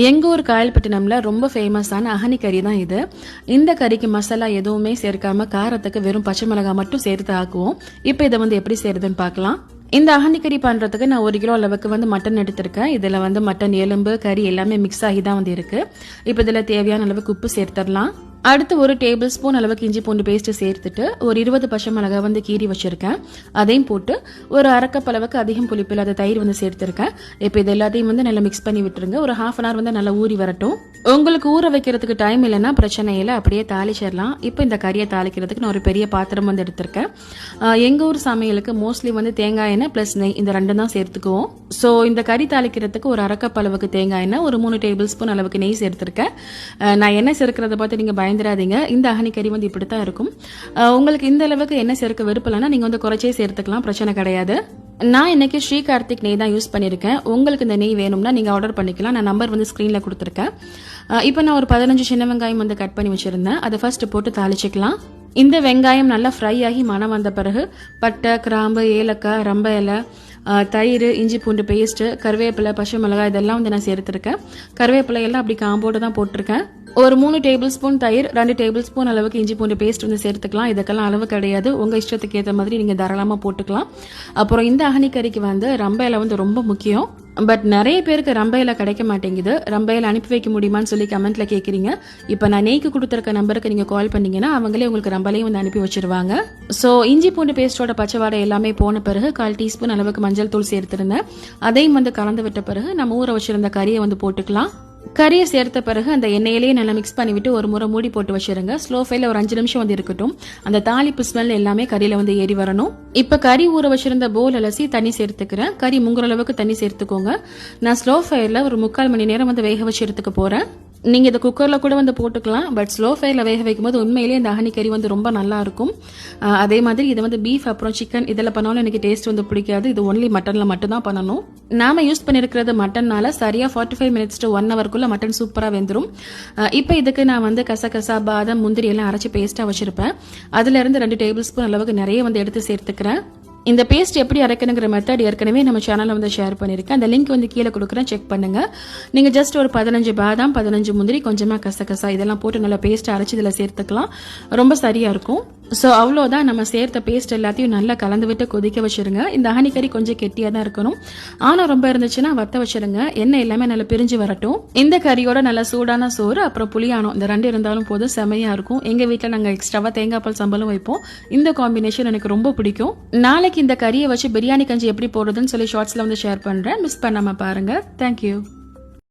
எங்கள் ஊர் காயல்பட்டினமில் ரொம்ப ஃபேமஸான அகனி கறி தான் இது. இந்த கறிக்கு மசாலா எதுவுமே சேர்க்காம காரத்துக்கு வெறும் பச்சை மிளகாய் மட்டும் சேர்த்து ஆக்குவோம். இப்போ இதை எப்படி செய்யறதுன்னு பார்க்கலாம். இந்த அகனி கறி பண்ணுறதுக்கு நான் 1 கிலோ அளவுக்கு மட்டன் எடுத்திருக்கேன். இதில் மட்டன் எலும்பு கறி எல்லாமே மிக்ஸ் ஆகி தான் இருக்கு. இப்போ இதில் தேவையான அளவுக்கு உப்பு சேர்த்துடலாம். அடுத்து 1 டேபிள் ஸ்பூன் அளவுக்கு இஞ்சி பூண்டு பேஸ்ட் சேர்த்துட்டு ஒரு 20 பச்சை மிளகாய் கீறி வச்சிருக்கேன். அதையும் போட்டு ஒரு 1/2 கப் அளவுக்கு அதிகம் புளிப்பு இல்லாத தயிர் சேர்த்திருக்கேன். இப்போ இது எல்லாத்தையும் நல்லா மிக்ஸ் பண்ணி விட்டுருங்க. ஒரு 1/2 hour நல்லா ஊறி வரட்டும். உங்களுக்கு ஊற வைக்கிறதுக்கு டைம் இல்லைன்னா பிரச்சனை இல்லை, அப்படியே தாளிச்சிடலாம். இப்போ இந்த கறியை தாளிக்கிறதுக்கு நான் ஒரு பெரிய பாத்திரம் எடுத்திருக்கேன். எங்கள் ஊர் சமையலுக்கு மோஸ்ட்லி தேங்காய் எண்ணெய் ப்ளஸ் நெய் இந்த 2 தான் சேர்த்துக்குவோம். ஸோ இந்த கறி தாளிக்கிறதுக்கு ஒரு 1/2 கப் அளவுக்கு தேங்காய் எண்ணெய், ஒரு 3 டேபிள் ஸ்பூன் அளவுக்கு நெய் சேர்த்திருக்கேன். நான் எண்ணெய் சேர்க்கிறத பார்த்து நீங்கள் பயந்துடாதீங்க. இந்த அகனி கறி இப்படித்தான் இருக்கும். உங்களுக்கு இந்த அளவுக்கு எண்ணெய் சேர்க்க விருப்பம்னா நீங்கள் குறைச்சே சேர்த்துக்கலாம், பிரச்சனை கிடையாது. நான் இன்னைக்கு ஸ்ரீ கார்த்திக் நெய் தான் யூஸ் பண்ணியிருக்கேன். உங்களுக்கு இந்த நெய் வேணும்னா நீங்கள் ஆர்டர் பண்ணிக்கலாம். நான் நம்பர் ஸ்க்ரீனில் கொடுத்துருக்கேன். இப்போ நான் ஒரு 15 சின்ன வெங்காயம் கட் பண்ணி வச்சுருந்தேன். அதை ஃபர்ஸ்ட் போட்டு தாளிச்சிக்கலாம். இந்த வெங்காயம் நல்லா ஃப்ரை ஆகி மணம் வந்த பிறகு பட்டை, கிராம்பு, ஏலக்காய், ரம்ப இலை, தயிர், இஞ்சி பூண்டு பேஸ்ட்டு, கருவேப்பிலை, பச்சை மிளகாய் இதெல்லாம் நான் சேர்த்துருக்கேன். கருவேப்பிலை எல்லாம் அப்படி காம்போடு தான் போட்டிருக்கேன். ஒரு 3 டேபிள் ஸ்பூன் தயிர், 2 டேபிள் ஸ்பூன் அளவுக்கு இஞ்சி பூண்டு பேஸ்ட் சேர்த்துக்கலாம். இதுக்கெல்லாம் அளவு கிடையாது, உங்கள் இஷ்டத்துக்கு ஏற்ற மாதிரி நீங்கள் தாராளமாக போட்டுக்கலாம். அப்புறம் இந்த அகனி கறிக்கு ரம்ப இலை ரொம்ப முக்கியம். பட் நிறைய பேருக்கு ரம்ப இலை கிடைக்க மாட்டேங்குது. ரம்ப இலை அனுப்பி வைக்க முடியுமான்னு சொல்லி கமெண்ட்ல கேட்குறீங்க. இப்போ நான் நெய்க்கு கொடுத்துருக்க நம்பருக்கு நீங்கள் கால் பண்ணீங்கன்னா அவங்களே உங்களுக்கு ரம்பலையும் அனுப்பி வச்சிருவாங்க. ஸோ இஞ்சி பூண்டு பேஸ்டோட பச்சை வாடை எல்லாமே போன பிறகு 1/4 டீஸ்பூன் அளவுக்கு மஞ்சள் தூள் சேர்த்துருந்தேன். அதையும் கலந்து விட்ட பிறகு நம்ம ஊற வச்சிருந்த கறியை போட்டுக்கலாம். கறியை சேர்த்த பிறகு அந்த எண்ணெயிலேயே நல்லா மிக்ஸ் பண்ணிவிட்டு ஒரு முறை மூடி போட்டு வச்சிருங்க. ஸ்லோ ஃபயர்ல ஒரு 5 நிமிஷம் இருக்கட்டும். அந்த தாளிப்பு ஸ்மெல் எல்லாமே கறியில ஏறி வரணும். இப்ப கறி ஊற வச்சிருந்த போல் அலசி தண்ணி சேர்த்துக்கிறேன். கறி முங்குற அளவுக்கு தண்ணி சேர்த்துக்கோங்க. நான் ஸ்லோ ஃபயர்ல ஒரு 3/4 மணி நேரம் வேக வச்சு எடுத்துக்க போறேன். நீங்க இதை குக்கர்ல கூட போட்டுக்கலாம். பட் ஸ்லோ ஃபயர்ல வேக வைக்கும் போது உண்மையிலேயே இந்த அகனி கறி ரொம்ப நல்லா இருக்கும். அதே மாதிரி இதை பீஃப் அப்புறம் சிக்கன் இதில் பண்ணாலும் எனக்கு டேஸ்ட் பிடிக்காது. இது ஒன்லி மட்டன்ல மட்டும் தான் பண்ணணும். நாம யூஸ் பண்ணிருக்கிறது மட்டன்னால சரியா 45 minutes to 1 hour மட்டன் சூப்பரா வெந்துரும். இப்போ இதுக்கு நான் கசகசா, பாதாம், முந்திரி எல்லாம் அரைச்சி பேஸ்டா வச்சிருப்பேன். அதுல இருந்து 2 டேபிள் ஸ்பூன் அளவுக்கு நிறைய எடுத்து சேர்த்துக்கிறேன். இந்த பேஸ்ட் எப்படி அரைக்கணுங்கிற மெத்தட் ஏற்கனவே நம்ம சேனல்ல ஷேர் பண்ணிருக்கேன். அந்த லிங்க் கீழே கொடுக்குறேன், செக் பண்ணுங்க. நீங்க ஜஸ்ட் ஒரு 15 பாதாம், 15 முந்திரி, கொஞ்சமா கசகசா இதெல்லாம் போட்டு நல்லா பேஸ்ட் அரைச்சி இதுல சேர்த்துக்கலாம். ரொம்ப சரியா இருக்கும். ஸோ அவ்வளோதான், நம்ம சேர்த்த பேஸ்ட் எல்லாத்தையும் நல்லா கலந்து விட்டு கொதிக்க வச்சிருங்க. இந்த அகனி கறி கொஞ்சம் கெட்டியாக தான் இருக்கணும். ஆனால் ரொம்ப இருந்துச்சுன்னா வத்த வச்சிருங்க. எண்ணெய் எல்லாமே நல்லா பிரிஞ்சு வரட்டும். இந்த கறியோட நல்லா சூடான சோறு அப்புறம் புளியானம் இந்த 2 இருந்தாலும் போதும், செமையா இருக்கும். எங்க வீட்டில் நாங்கள் எக்ஸ்ட்ராவா தேங்காய் பால் சம்பளம் வைப்போம். இந்த காம்பினேஷன் எனக்கு ரொம்ப பிடிக்கும். நாளைக்கு இந்த கறியை வச்சு பிரியாணி கஞ்சி எப்படி போடுறதுன்னு சொல்லி ஷார்ட்ஸ்ல ஷேர் பண்றேன். மிஸ் பண்ணாம பாருங்க. தேங்க்யூ.